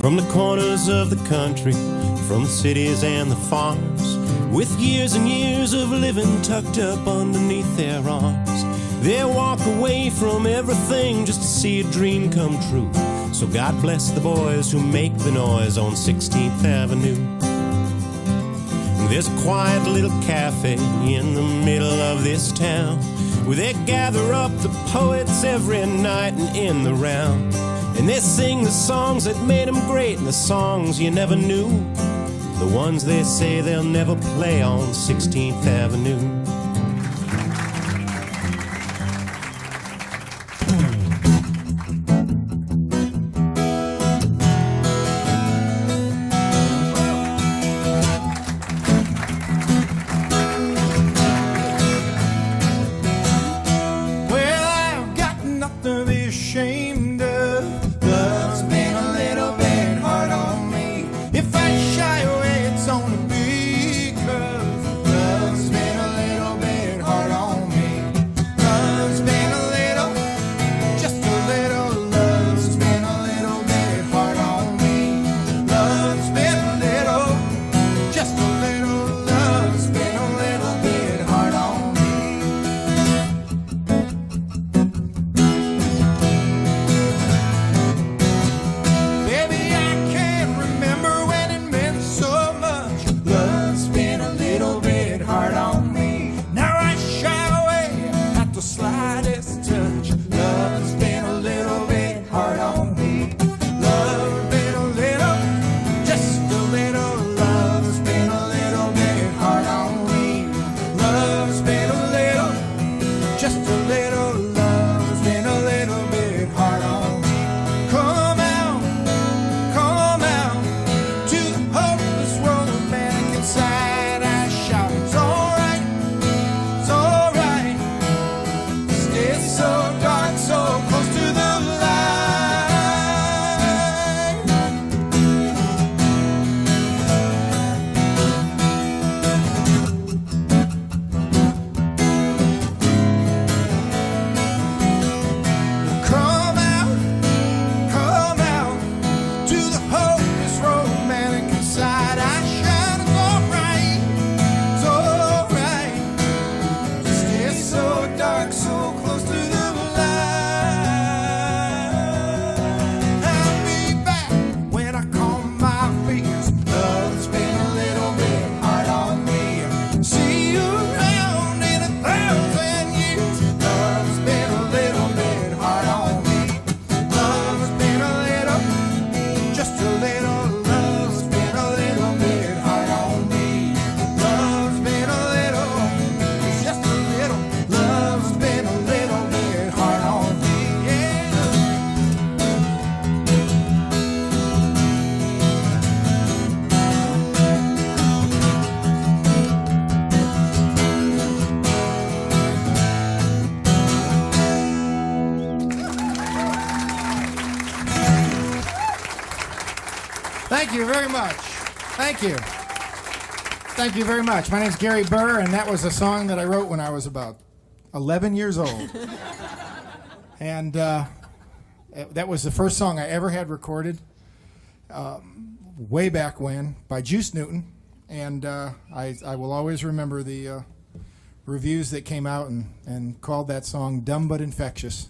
From the corners of the country, from the cities and the farms, with years and years of living tucked up underneath their arms, they walk away from everything just to see a dream come true. So God bless the boys who make the noise on 16th Avenue. There's a quiet little cafe in the middle of this town, where they gather up the poets every night and in the round. And they sing the songs that made them great and the songs you never knew, the ones they say they'll never play on 16th Avenue. Thank you very much. Thank you. Thank you very much. My name's Gary Burr, and that was a song that I wrote when I was about 11 years old. And that was the first song I ever had recorded, way back when, by Juice Newton. And I will always remember the reviews that came out and called that song Dumb But Infectious.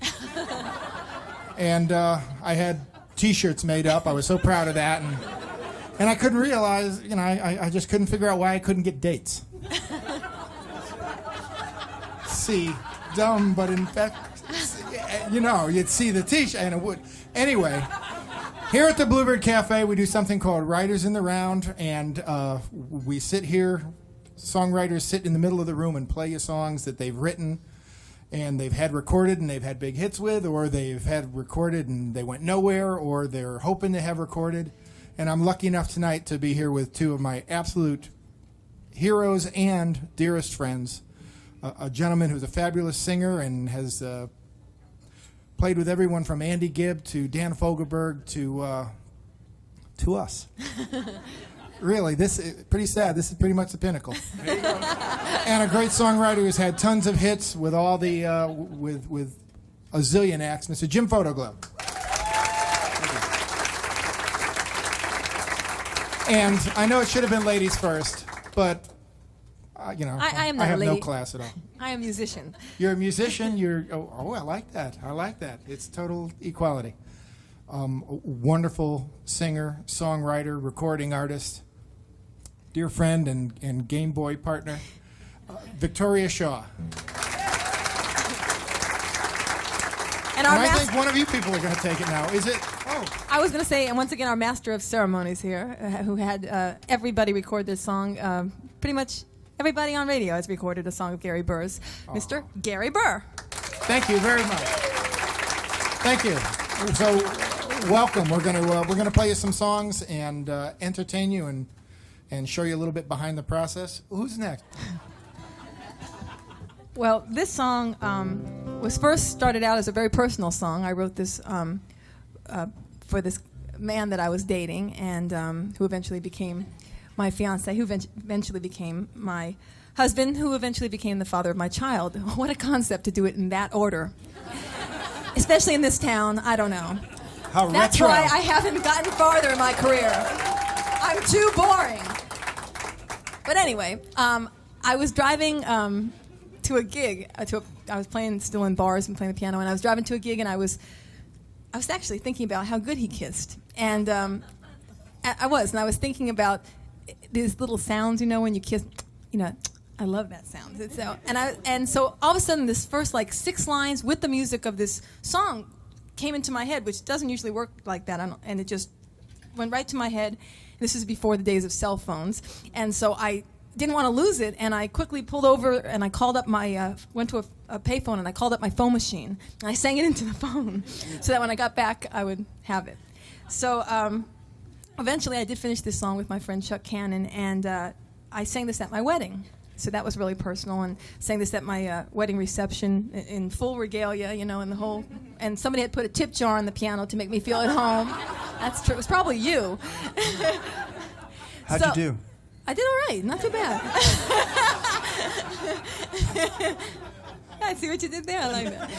And I had T-shirts made up. I was so proud of that. And I couldn't realize, I just couldn't figure out why I couldn't get dates. See, dumb but infectious. You'd see the T-shirt and it would. Anyway, here at the Bluebird Cafe, we do something called Writers in the Round. And we sit here, songwriters sit in the middle of the room and play you songs that they've written and they've had recorded and they've had big hits with, or they've had recorded and they went nowhere, or they're hoping to have recorded. And I'm lucky enough tonight to be here with two of my absolute heroes and dearest friends. A gentleman who's a fabulous singer and has played with everyone from Andy Gibb to Dan Fogelberg to us. Really, this is pretty sad. This is pretty much the pinnacle. There you go. And a great songwriter who's had tons of hits with all the with a zillion acts, Mr. Jim Photoglo. And I know it should have been ladies first, but you know, I am not I have a lady. no class at all. I am a musician. You're a musician. I like that. I like that. It's total equality. A wonderful singer, songwriter, recording artist, dear friend and Game Boy partner, Victoria Shaw. And I think one of you people are going to take it now. Is it? Oh. I was going to say, and once again, our master of ceremonies here, who had everybody record this song. Pretty much everybody on radio has recorded a song of Gary Burr's. Mr. Gary Burr. Thank you very much. Thank you. So, welcome. We're gonna play you some songs and entertain you and show you a little bit behind the process. Who's next? Well, this song was first started out as a very personal song. I wrote this for this man that I was dating and who eventually became my fiancé, who eventually became my husband, who eventually became the father of my child. What a concept to do it in that order. Especially in this town, I don't know. How That's retro. why I haven't gotten farther in my career. I'm too boring. But anyway, I was driving to a gig. I was playing still in bars and playing the piano, and I was driving to a gig, and I was actually thinking about how good he kissed. And I was thinking about these little sounds, you know, when you kiss, you know, I love that sound. So all of a sudden, this first like 6 lines with the music of this song came into my head, which doesn't usually work like that, and it just went right to my head. This is before the days of cell phones, and so I didn't want to lose it, and I quickly pulled over and I called up went to a payphone and I called up my phone machine and I sang it into the phone so that when I got back I would have it. So eventually I did finish this song with my friend Chuck Cannon, and I sang this at my wedding. So that was really personal, and sang this at my wedding reception in full regalia, you know, and the whole. And somebody had put a tip jar on the piano to make me feel at home. That's true. It was probably you. How'd you do? I did all right. Not too bad. I see what you did there. I like that.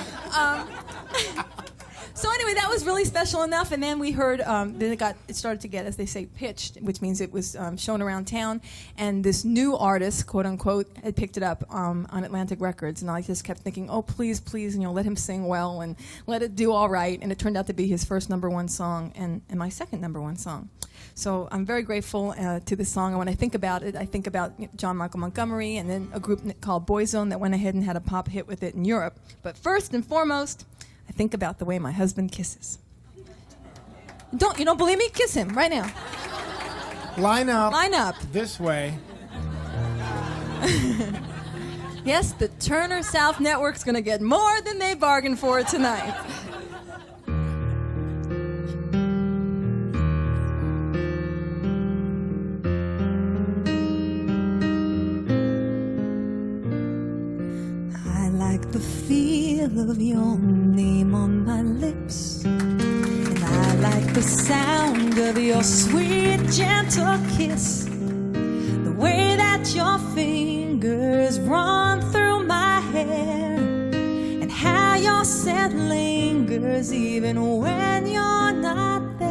So anyway, that was really special enough, and then we heard, then it started to get, as they say, pitched, which means it was shown around town, and this new artist, quote unquote, had picked it up on Atlantic Records, and I just kept thinking, oh, please, please, you know, let him sing well and let it do all right, and it turned out to be his first #1 song and my second #1 song. So I'm very grateful to this song, and when I think about it, I think about John Michael Montgomery and then a group called Boyzone that went ahead and had a pop hit with it in Europe. But first and foremost, I think about the way my husband kisses. You don't believe me? Kiss him right now. Line up. Line up. This way. Yes, the Turner South Network's going to get more than they bargained for tonight. I like the feel of your name on my lips, and I like the sound of your sweet, gentle kiss, the way that your fingers run through my hair, and how your scent lingers even when you're not there.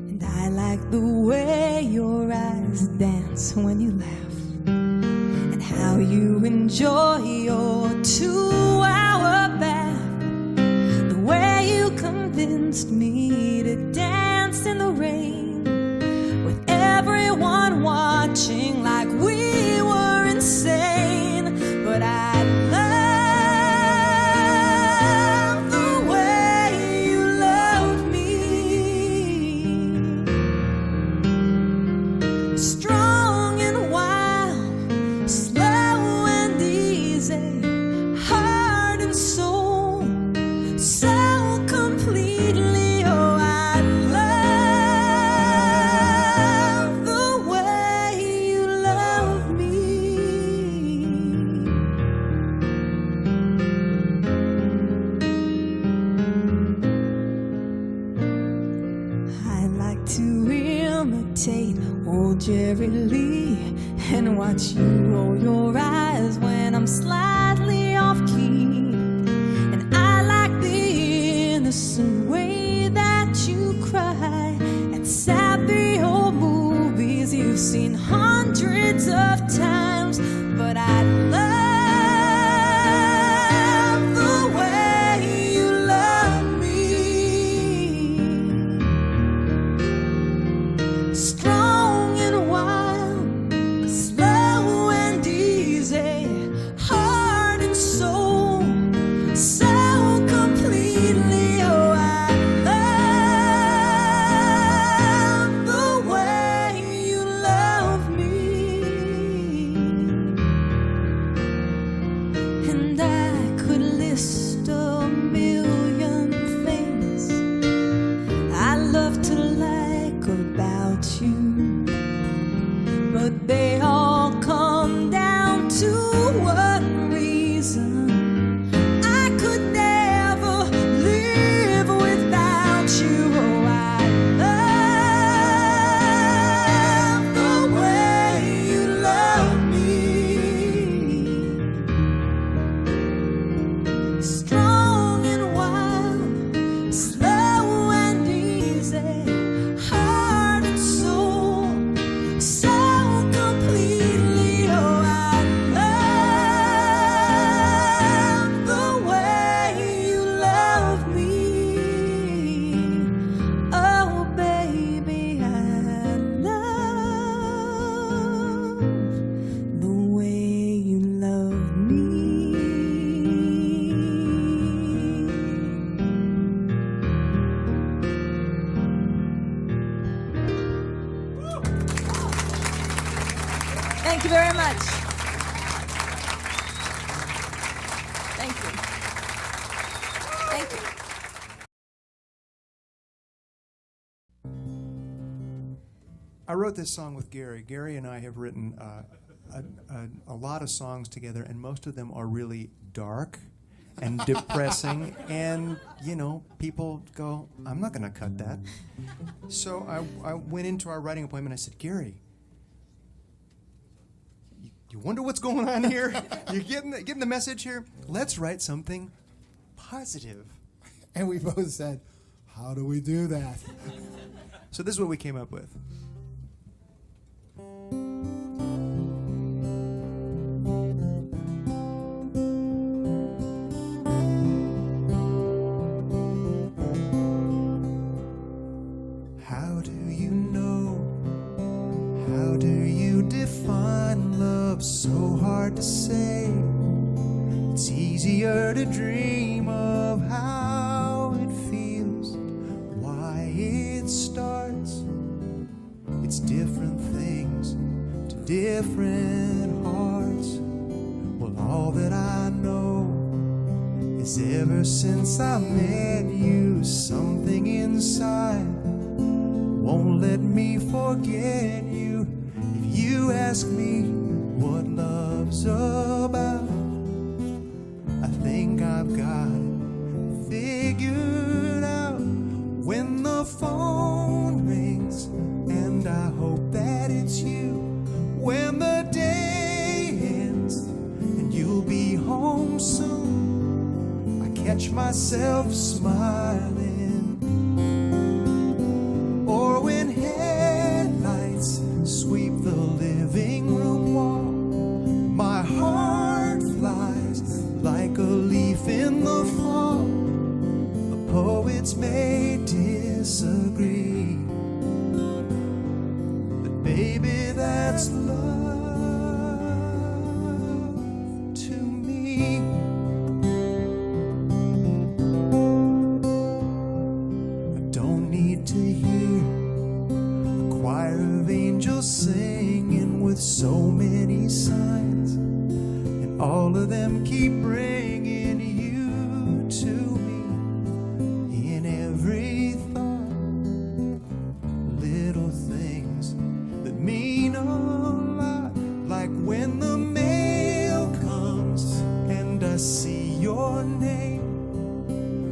And I like the way your eyes dance when you laugh, how you enjoy your 2-hour bath, the way you convinced me to dance in the rain, with everyone watching like we were insane. But I love the way you love me, strong and wild, slow and easy, heart and soul, so completely. Oh, I love the way you love me. I like to imitate old Jerry Lee and watch you roll your eyes when I'm slightly off key. And I like the innocent way that you cry at sappy old movies you've seen hundreds of times, but I love the way you love me. Strong and wild, slow and easy, heart and soul, so completely. Oh, I love the way you love me. And I could list a million things I love to like about you, but they all come down to one reason: I could never live without you. Oh, I love the way you love me. Strong and wild, slow and easy, heart and soul, so completely. Oh, I love the way you love me. Oh, baby, I love the way you love me. Thank you very much. Thank you. Thank you. I wrote this song with Gary. Gary and I have written a lot of songs together, and most of them are really dark and depressing. And, you know, people go, I'm not going to cut that. So I went into our writing appointment. I said, Gary, you wonder what's going on here? You getting the message here? Let's write something positive. And we both said, how do we do that? So this is what we came up with. How do you know? How do you define love? So hard to say. It's easier to dream of how it feels, why it starts. It's different things to different hearts. Well, all that I know is ever since I met you, something inside won't let me forget you. If you ask me what love's about, I think I've got it figured out. When the phone rings and I hope that it's you, when the day ends and you'll be home soon, I catch myself smiling. Or when headlights sweep the living room wall, my heart flies like a leaf in the fall. The poets may disagree, but baby, that's love to me. I don't need to hear a choir of angels singing with so many signs, and all of them keep bringing you to me in every thought. Little things that mean a lot, like when the mail comes and I see your name.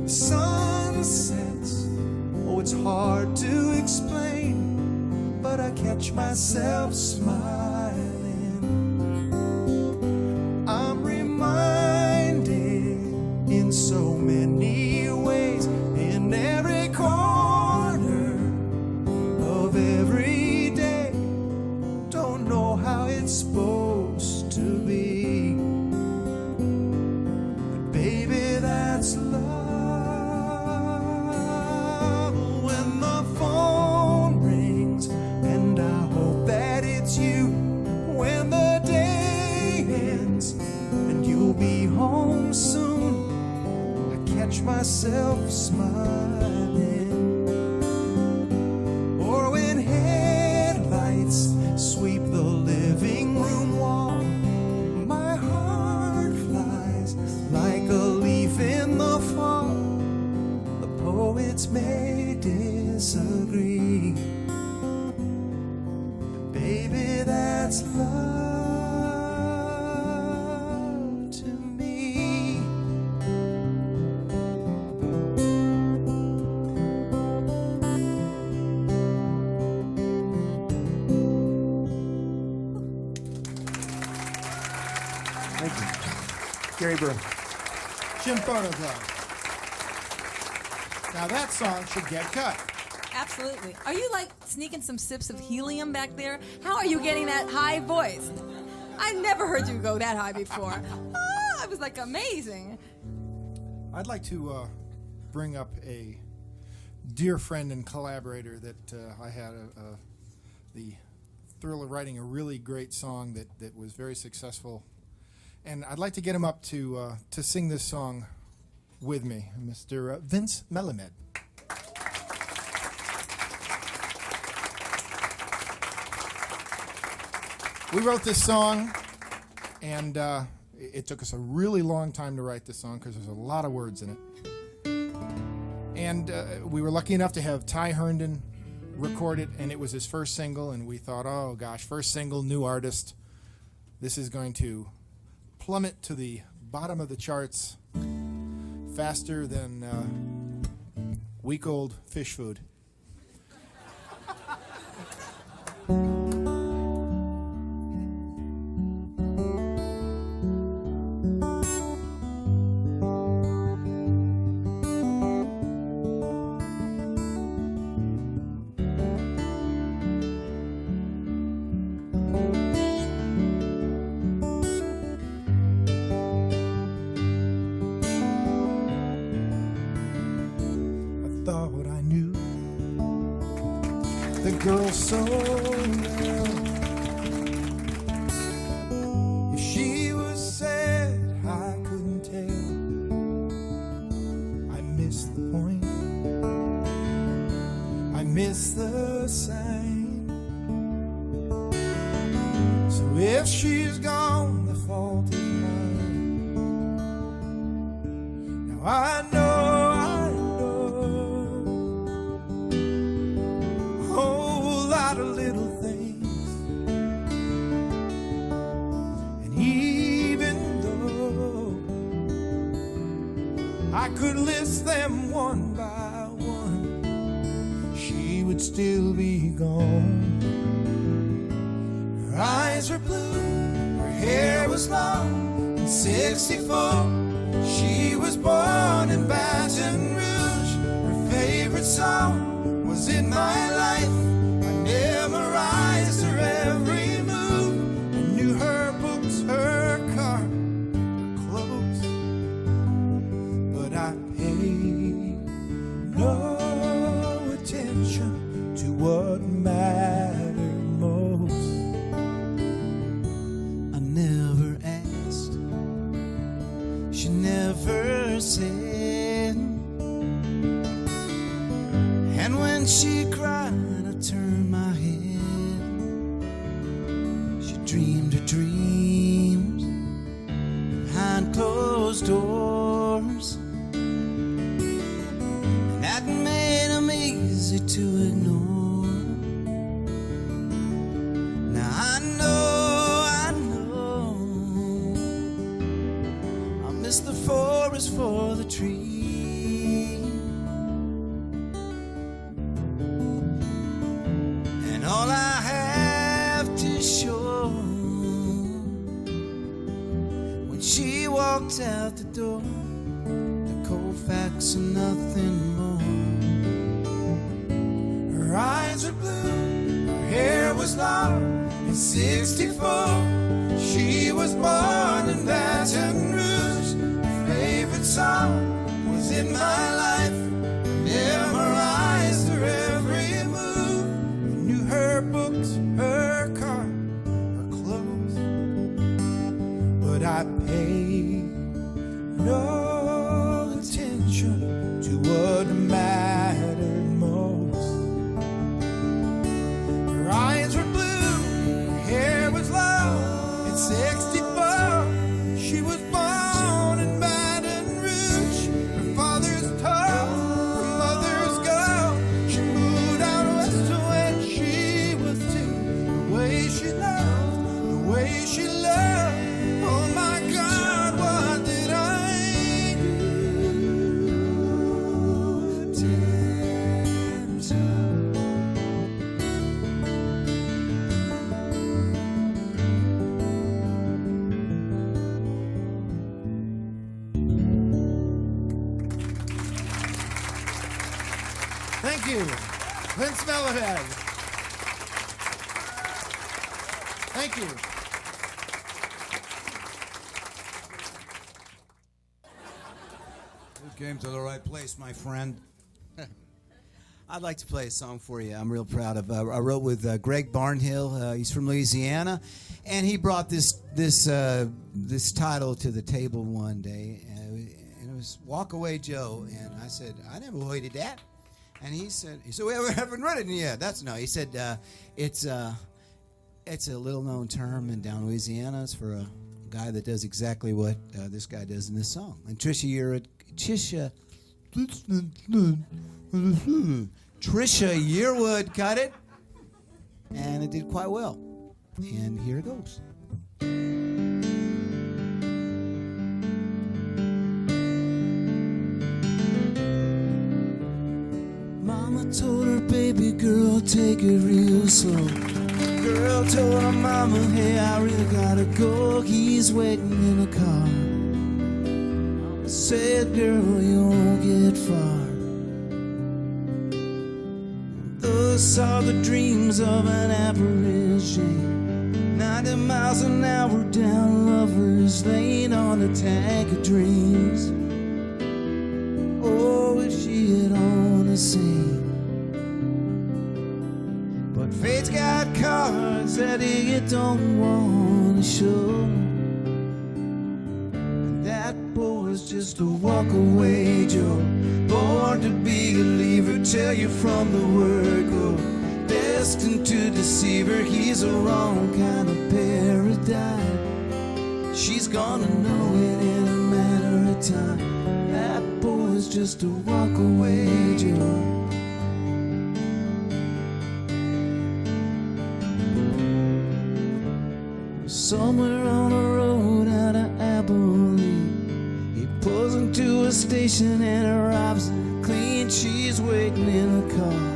The sun sets, oh, it's hard to explain, but I catch myself smiling. I'm reminded in so many ways, in every corner of every day, supposed to be. But baby, that's love. When the phone rings and I hope that it's you. When the day ends and you'll be home soon, I catch myself smiling. Or when headlights sweep the living room wall, my heart flies like a leaf in the fall. The poets may disagree, but baby, that's love to me. Thank you. Gary Burr. Jim Photoglo. Now that song should get cut. Absolutely. Are you like sneaking some sips of helium back there? How are you getting that high voice? I've never heard you go that high before. Oh, it was like amazing. I'd like to bring up a dear friend and collaborator that I had the thrill of writing a really great song that was very successful. And I'd like to get him up to sing this song with me, Mr. Vince Melamed. We wrote this song, and it took us a really long time to write this song because there's a lot of words in it. And we were lucky enough to have Ty Herndon record it, and it was his first single, and we thought, oh gosh, first single, new artist. This is going to plummet to the bottom of the charts faster than week-old fish food. Thought I knew the girl so well. If she was sad, I couldn't tell. I missed the point, I missed the sign. So if she's gone, the fault is mine. Now I know of little things, and even though I could list them one by one, she would still be gone. Her eyes were blue, her hair was long, in 64 she was born in Baton Rouge. Her favorite song was In My Life. Memorized her every move. I knew her books, her car, her clothes, but I paid no attention to what mattered most. I never asked, she never said, and when she cried, turn my head. She dreamed her dreams behind closed doors, and that made them easy to ignore. Now I know I miss the forest for the trees. All I have to show, when she walked out the door, the cold facts and nothing more. Her eyes were blue, her hair was long, in 64, she was born in Baton Rouge. Her favorite song was In My Life. Memorized her every move. Knew her books, her car, her clothes. But I paid no attention to what mattered most. Her eyes were blue, her hair was long. At 64, she was born in Baton Rouge. Her father's tall, her mother's gone. She moved out west when she was 2. The way she loved, the way she loved. Oh my God, what did I do to tempt her? Thank you, Vince Melamed. Thank you. You came to the right place, my friend. I'd like to play a song for you. I'm real proud of. I wrote with Greg Barnhill. He's from Louisiana, and he brought this title to the table one day, and it was "Walk Away, Joe." And I said, "I never waited that." And he said, "We haven't written it yet." That's no. He said, "It's a little-known term in down Louisiana. It's for a guy that does exactly what this guy does in this song." And Trisha Yearwood cut it, and it did quite well. And here it goes. Mama told her baby girl, take it real slow. Girl told her mama, hey, I really gotta go. He's waiting in a car. Mama said, girl, you won't get far. Those are the dreams of an average Jane. 90 miles an hour down Lover's Lane on a tank of dreams. Oh, if she had only seen. But fate's got cards that it don't want to show. And that boy's just a walk away Joe. Born to be a believer, tell you from the word go. Destined to deceive her, he's a wrong kind of paradigm. She's gonna know it in a matter of time. That boy's just a walk away Joe. Somewhere on a road out of Abilene, he pulls into a station and arrives at clean. She's waiting in a car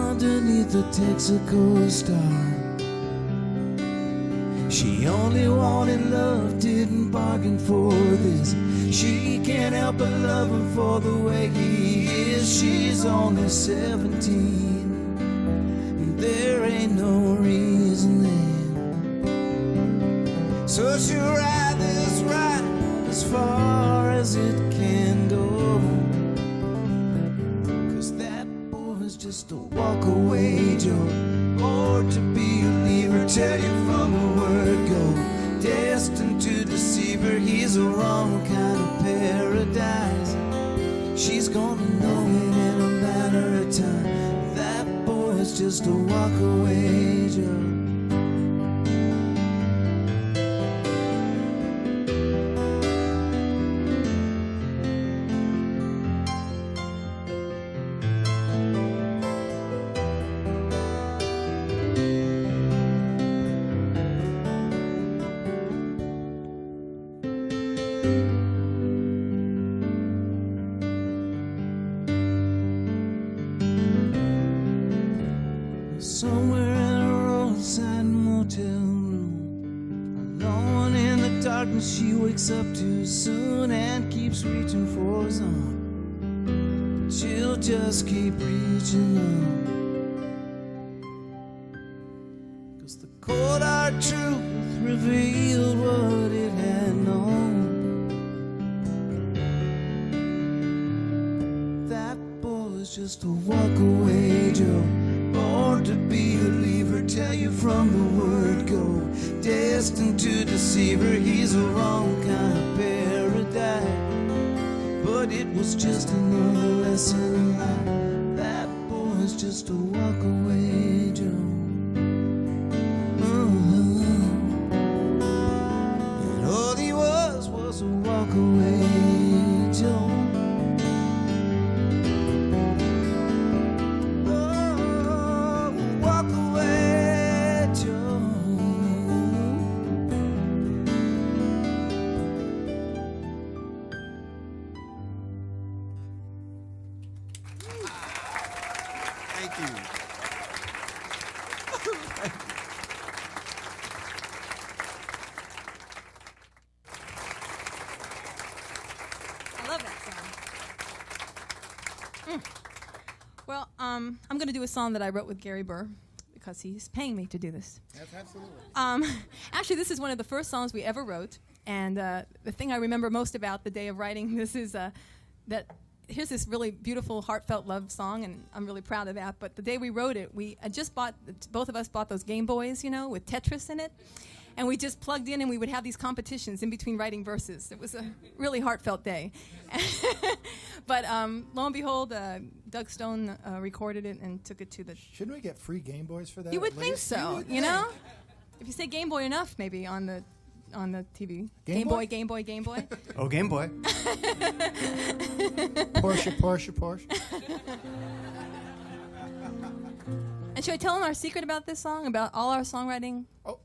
underneath the Texaco star. She only wanted love, didn't bargain for this. She can't help but love him for the way he is. She's only 17, and there ain't no reason then. So she'll ride this ride as far as it can go. 'Cause that boy's just a walk away Joe. Or to be a believer, tell you from the word go. Destined to deceive her, he's a wrong kind of paradise. She's gonna know it in a matter of time. That boy's just a walk away Joe. Somewhere in a roadside motel room, alone in the darkness, she wakes up too soon and keeps reaching for his arm. But she'll just keep reaching on. was the cold hard truth revealed what it had known. That boy was just a walk-away Joe, born to be a believer, tell you from the word go, destined to deceive her, he's a wrong kind of paradise. But it was just another lesson in life. That boy's just a walk-away Joe. And all he was a walk-away Joe. Oh, walk-away Joe. Thank you. I love that song. Well, I'm going to do a song that I wrote with Gary Burr because he's paying me to do this. That's absolutely. Actually, this is one of the first songs we ever wrote, and the thing I remember most about the day of writing this is that here's this really beautiful, heartfelt love song, and I'm really proud of that. But the day we wrote it, we had just both of us bought those Game Boys, you know, with Tetris in it. And we just plugged in and we would have these competitions in between writing verses. It was a really heartfelt day. But lo and behold, Doug Stone recorded it and took it to the... Shouldn't we get free Game Boys for that? You would at think least? so, you know? If you say Game Boy enough, maybe on the TV. Game Boy? Game Boy. Oh, Game Boy. Porsche. And should I tell them our secret about this song, about all our songwriting? Oh,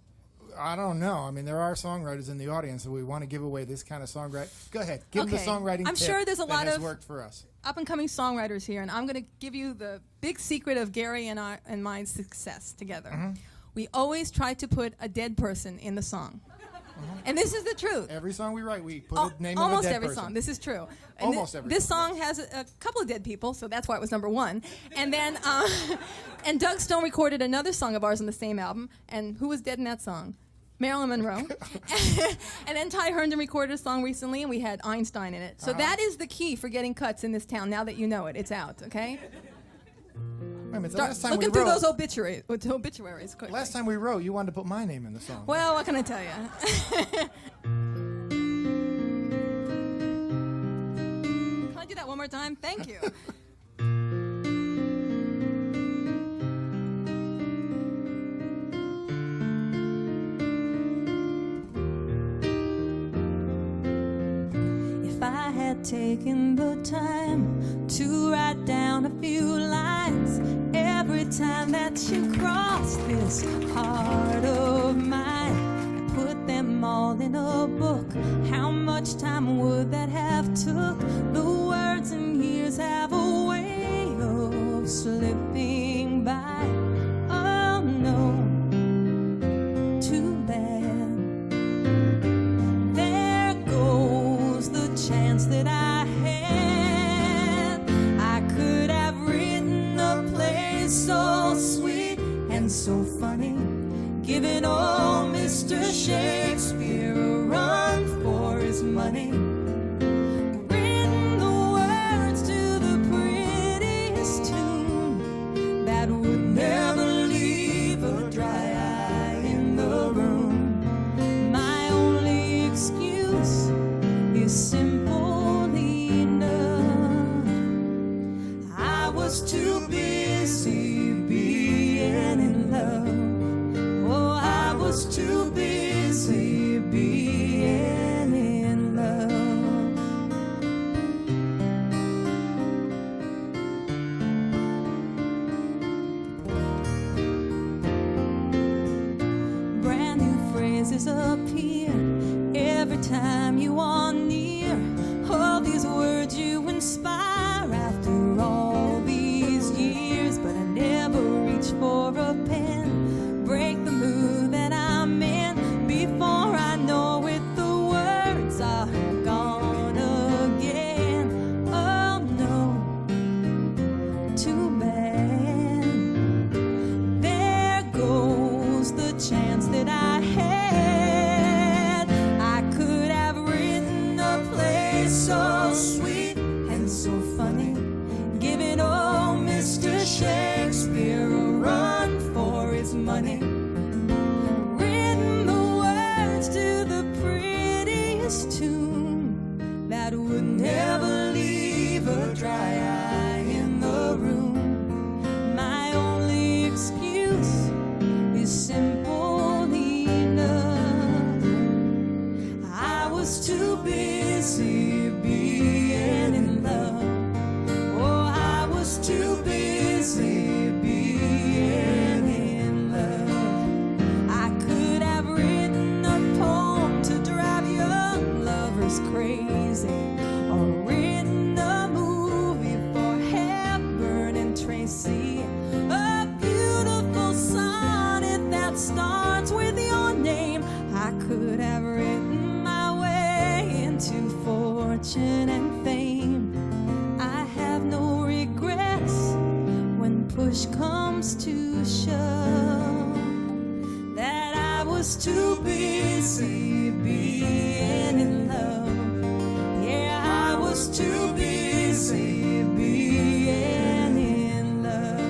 I don't know. I mean, there are songwriters in the audience, so we want to give away this kind of songwriting. Go ahead. Give them the Okay. songwriting I'm tip sure there's a that lot has of- worked for us. Up-and-coming songwriters here, and I'm going to give you the big secret of Gary and my success together. Mm-hmm. We always try to put a dead person in the song. And this is the truth. Every song we write, we put a name of a Almost dead every person. song. This is true. And Almost every This song, song has a couple of dead people, so that's why it was number one. And then, and Doug Stone recorded another song of ours on the same album. And who was dead in that song? Marilyn Monroe. And then Ty Herndon recorded a song recently, and we had Einstein in it. So that is the key for getting cuts in this town. Now that you know it, it's out. Okay. Wait a minute, the Start last time looking we through wrote, those obituaries quickly. last time we wrote, you wanted to put my name in the song. Well, what can I tell you? Can I do that one more time? Thank you. If I had taken the time to write down a few lines every time that you cross this heart of mine, and put them all in a book, how much time would that have took? The words and years have a way of slipping by. Oh no, too bad. There goes the chance that I had. I could have written a play so sweet and so funny, giving old Mr. Shakespeare a run for his money. Written the words to the prettiest tune that would never leave a dry eye in the room. My only excuse is simple enough. I was too busy being in love. Oh, I was too busy being in love. Brand new phrases appear every time you are near. All these words you inspire after all these years, but I never reach for a pen. Break the mood that I'm in before I know it. The words are gone again. Oh no, too bad. There goes the money, written the words to the prettiest tune that would never leave a dry eye in the room. My only excuse is simple enough. I was too busy being in love. Oh, I was too busy being in love. I could have written a poem to drive young lovers crazy, or written a movie for Hepburn and Tracy, a beautiful sonnet that starts with your name. I could have written my way into fortune and fame. I have no regrets when push comes to shove, that I was too busy being in love. Yeah, I was too busy being in love.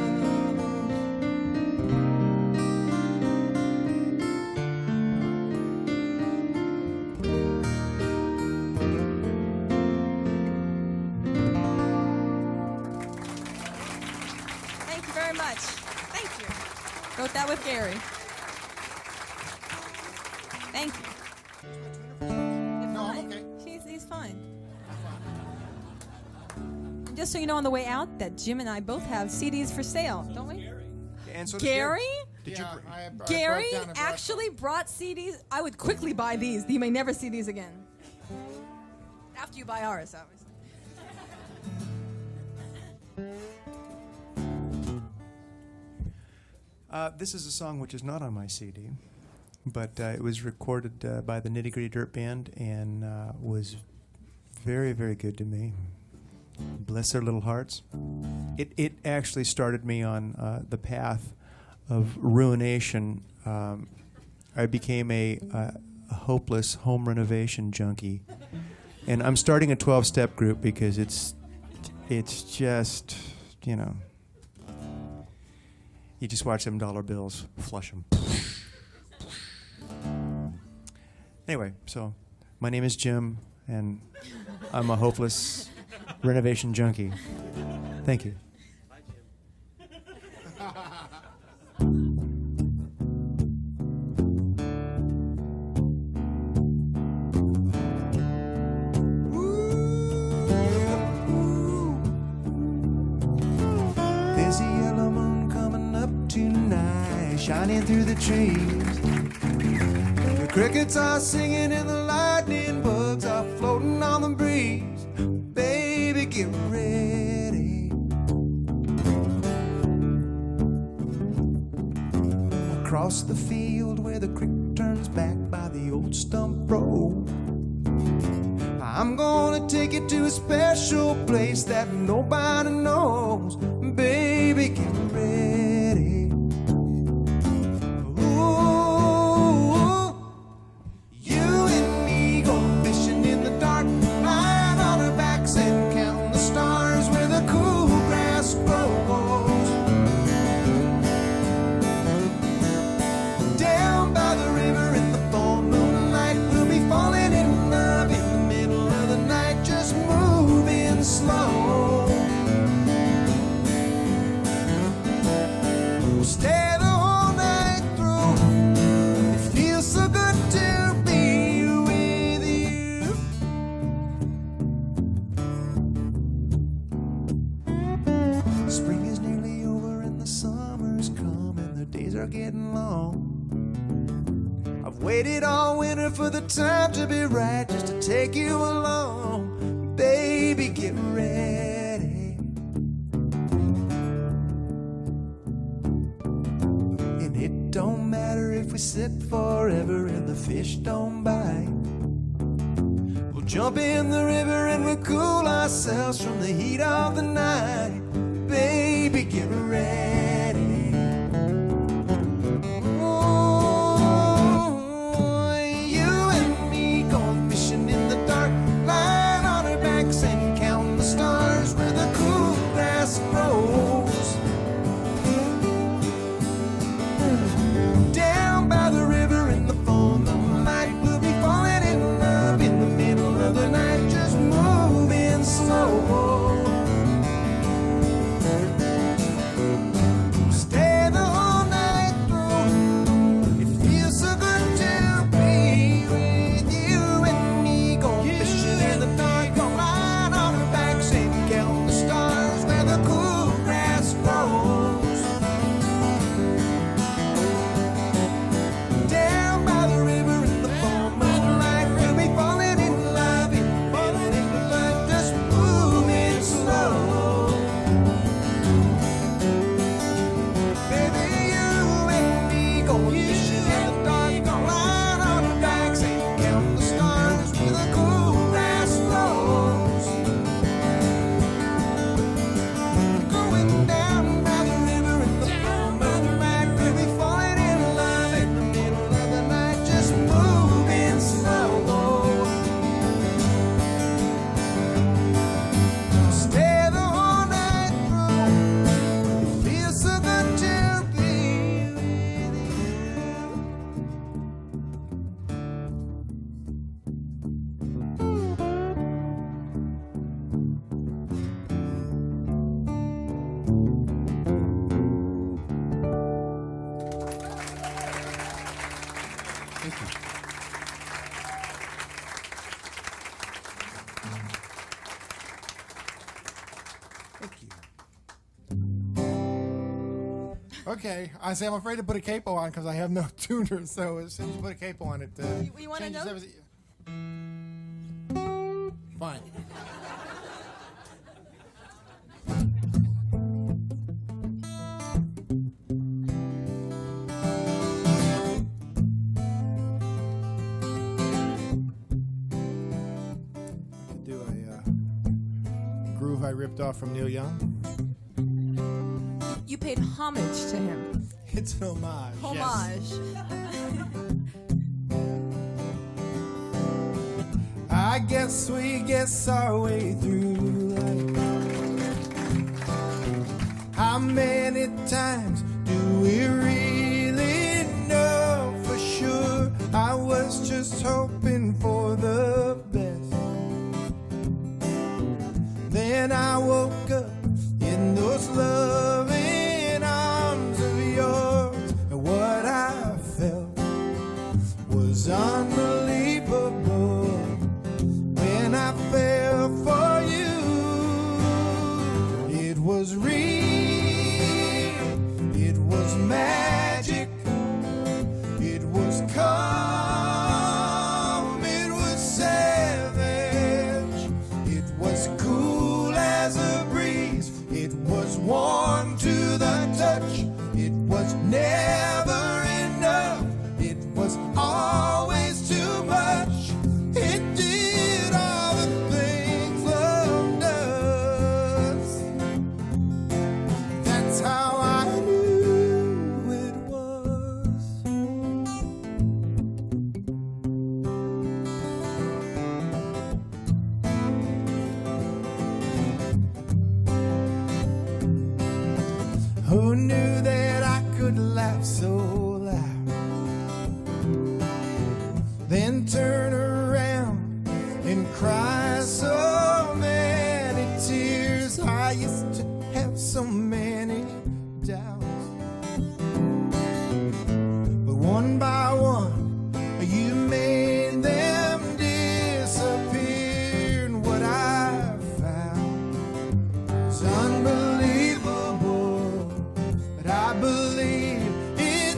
Thank you very much. Thank you. Wrote that with Gary. Thank you. No, I'm okay. He's fine. Just so you know, on the way out, that Jim and I both have CDs for sale, don't we? And so does Gary? Did Yeah, you? I Gary broke down and brought actually brought CDs. I would quickly buy these. You may never see these again. After you buy ours, obviously. This is a song which is not on my CD, but it was recorded by the Nitty Gritty Dirt Band and was very, very good to me. Bless their little hearts. It actually started me on the path of ruination. I became a hopeless home renovation junkie, and I'm starting a 12-step group because it's just, you know, you just watch them dollar bills, flush them. Anyway, so my name is Jim, and I'm a hopeless renovation junkie. Thank you. There's a yellow moon coming up tonight, shining through the trees. The crickets are singing and the lightning bugs are floating on the breeze. Baby, get ready. Across the field where the creek turns back by the old stump road, I'm gonna take you to a special place that nobody knows. Baby, get ready. Ooh, you and me go fishing in the dark, lying on our backs and counting the stars where the cool grass grows. Down by the river in the full moonlight, we'll be falling in love in the middle of the night, just moving slow. We'll stay the whole night through. It feels so good to be with you. Spring is nearly over and the summer's come and the days are getting long. I've waited all winter for the time to be right, just to take you along. Baby, get ready. And it don't matter if we sit forever and the fish don't bite. We'll jump in the river and we'll cool ourselves from the heat of the night. Baby, get ready. Oh, you and me going fishing in the dark, lying on our backs and counting the stars where the cool grass grows. going fishing in the dark, gonna line on the banks and count the stars with a cool glass rose. Going down by the river in the palm of the right, really falling in love in the middle of the night, just moving slow. Stay the whole night through. It feels so good to be with you. Okay, I say I'm afraid to put a capo on because I have no tuner. So as soon as you put a capo on it, You want to changes know? everything. Fine. I could do a groove I ripped off from Neil Young. You paid homage to him. It's an homage. Yes. I guess we guess our way through life. How many times do we really know for sure? I was just hoping for the best. Then I woke up in those loving arms of yours, and what I felt was unbelievable. When I fell for you, it was real, it was magic, it was calm, it was savage, it was cool as a breeze, it was warm to the touch, it was never enough, it was always too much. It did all the things love does. That's how I knew it was. Who knew that I could laugh so loud, then turn around and cry so many tears? I used to have so many doubts, but one by one you made them disappear, and what I found was unbelievable. But I believe in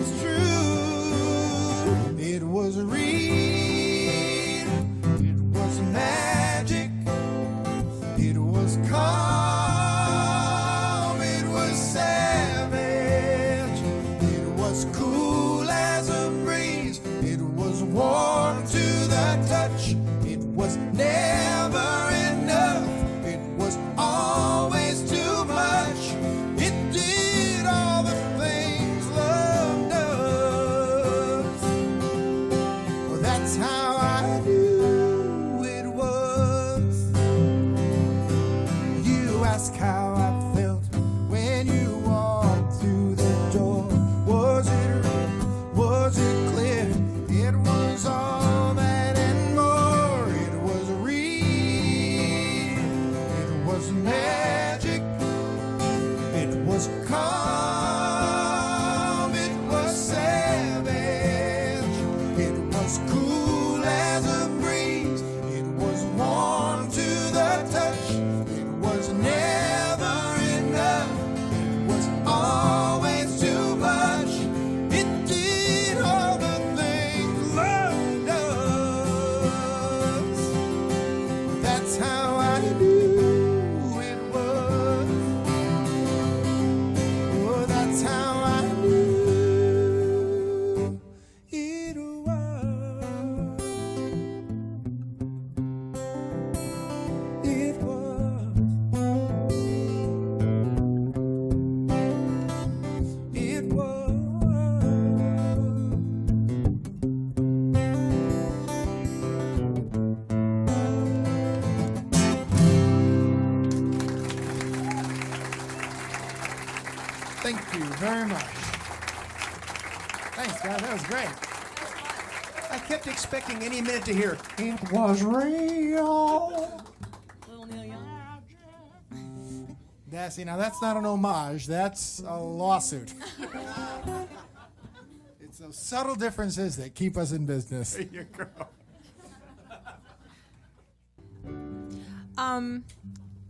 very much. Thanks, guys. That was great. I kept expecting any minute to hear, it was real. Little Neil Young. Now that's not an homage. That's a lawsuit. It's those subtle differences that keep us in business. There you go.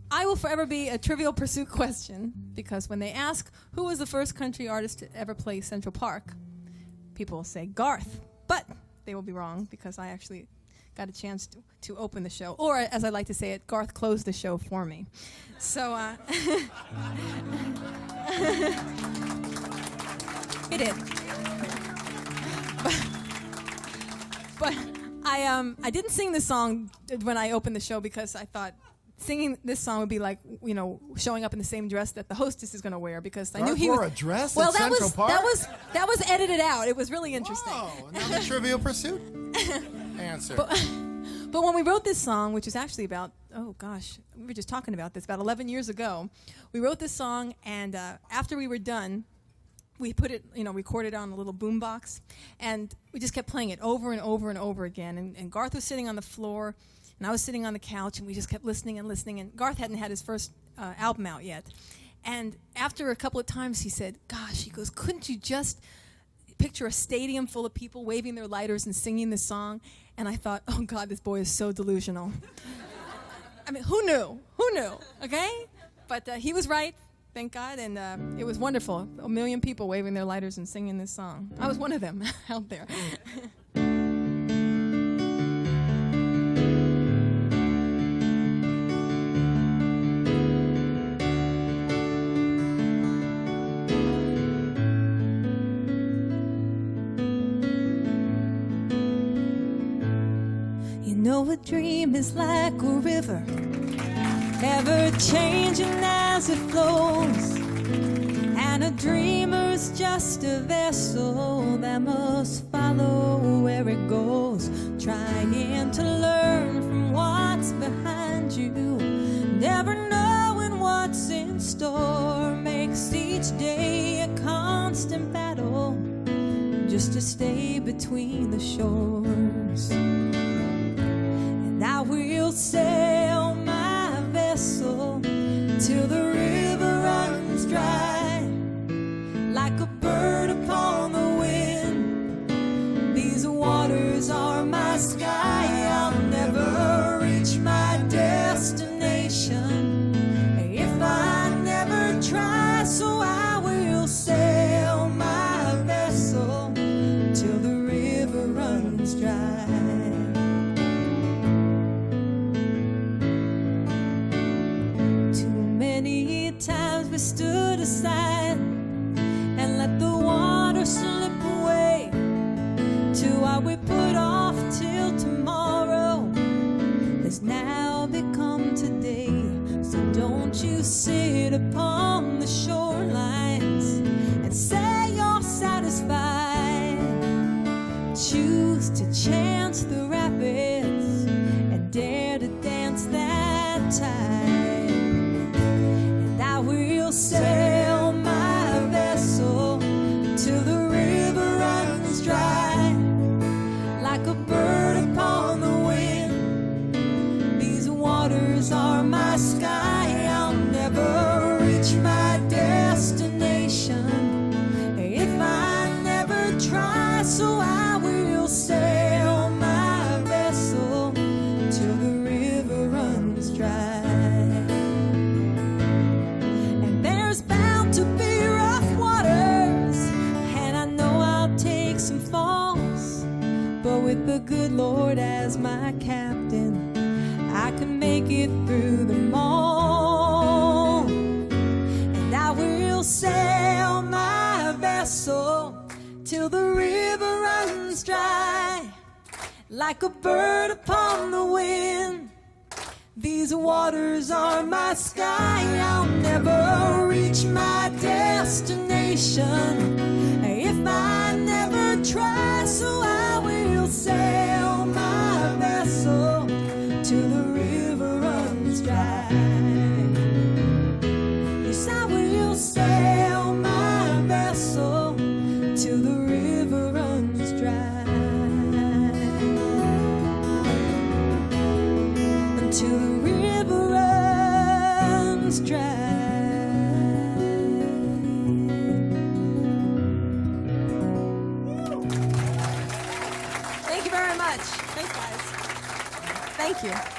I will forever be a Trivial Pursuit question, because when they ask who was the first country artist to ever play Central Park, people will say Garth. But they will be wrong, because I actually got a chance to open the show. Or, as I like to say it, Garth closed the show for me. So, he did. But I didn't sing this song when I opened the show, because I thought singing this song would be like, showing up in the same dress that the hostess is going to wear, because I knew he wore was a dress well, at that Central was Park? that was edited out. It was really interesting. Oh, another Trivial Pursuit answer. But when we wrote this song, which is actually about, oh gosh, we were just talking about this, about 11 years ago, we wrote this song, and after we were done, we put it, recorded on a little boombox, and we just kept playing it over and over and over again. And Garth was sitting on the floor, and I was sitting on the couch, and we just kept listening and listening. And Garth hadn't had his first album out yet. And after a couple of times, he said, gosh, he goes, couldn't you just picture a stadium full of people waving their lighters and singing this song? And I thought, oh, God, this boy is so delusional. I mean, who knew? Who knew? Okay? But he was right. Thank God, and it was wonderful. 1 million people waving their lighters and singing this song. I was one of them out there. You know, a dream is like a river, ever changing as it flows, and a dreamer's just a vessel that must follow where it goes, trying to learn from what's behind you, never knowing what's in store, makes each day a constant battle just to stay between the shores. And I will sail my vessel till the river runs dry, like a bird upon the wind. These waters are my sky. I'll never reach my destination if I never try. So I will sail my vessel till the river runs dry. Times we stood aside and let the water slip away, to what we put off till tomorrow has now become today. So don't you sit upon the shorelines and say you're satisfied. Choose to chance the rapids and dare to dance that tide. I will sail my vessel till the river runs dry, like a bird upon the wind. These waters are my sky. I'll never reach my destination if I never try. So I will sail my vessel till the river runs dry. To be rough waters, and I know I'll take some falls, but with the good Lord as my captain, I can make it through them all. And I will sail my vessel till the river runs dry, like a bird upon the wind. These waters are my sky. I'll never reach my destination if I never try. So I will sail my vessel till the river runs dry. Yes, I will sail my vessel Thank you very much. Thanks, guys. Thank you.